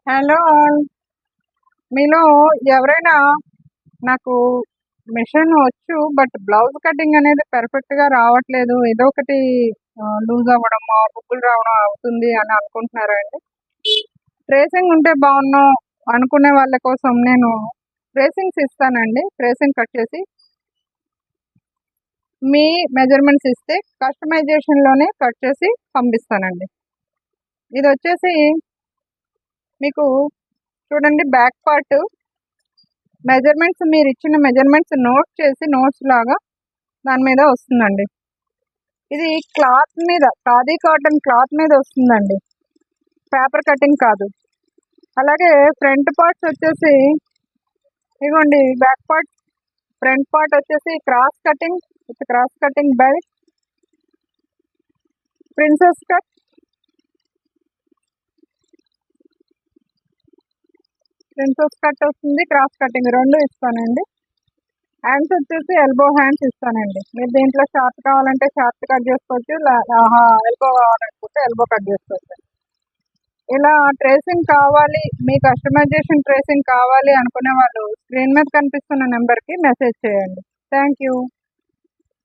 Hello all. మీలో ఎవరైనా నాకు మిషన్ వచ్చు బట్ బ్లౌజ్ కటింగ్ అనేది పర్ఫెక్ట్‌గా రావట్లేదు. ఏదో ఒకటి లూజ్ అవ్వడమో, బుక్కులు రావడం అవుతుంది అని అనుకుంటున్నారా అండి? ట్రేసింగ్ ఉంటే బావున్ను అనుకునే వాళ్ళ కోసం నేను ట్రేసింగ్స్ ఇస్తానండి. ట్రేసింగ్ కట్ చేసి మీ మెజర్‌మెంట్స్ ఇస్తే కస్టమైజేషన్‌లోనే కట్ చేసి పంపిస్తానండి. ఇదొచ్చేసి మీకు చూడండి బ్యాక్ పార్ట్ మెజర్‌మెంట్స్ మీరిచ్చిన మెజర్‌మెంట్స్ నోట్ చేసి నోట్స్ లాగా దాని మీద వస్తుందండి. ఇది క్లాత్ మీద ఖాదీ కాటన్ క్లాత్ మీద వస్తుందండి. పేపర్ కటింగ్ కాదు. అలాగే ఫ్రంట్ పార్ట్స్ వచ్చేసి ఇదిగోండి బ్యాక్ పార్ట్, ఫ్రంట్ పార్ట్ వచ్చేసి cross cutting with cross cutting belt, princess cut, వస్తుంది. క్రాస్ కటింగ్ 2 ఇస్తానండి. హ్యాండ్స్ వచ్చేసి ఎల్బో హ్యాండ్స్ ఇస్తానండి. మీరు దీంట్లో షార్ట్ కావాలంటే షార్ట్ కట్ చేసుకోవచ్చు. ఎల్బో కావాలనుకుంటే ఎల్బో కట్ చేసుకోవచ్చు. ఇలా ట్రేసింగ్ కావాలి, మీ కస్టమైజేషన్ ట్రేసింగ్ కావాలి అనుకునే వాళ్ళు స్క్రీన్ మీద కనిపిస్తున్న నెంబర్‌కి మెసేజ్ చేయండి. Thank you.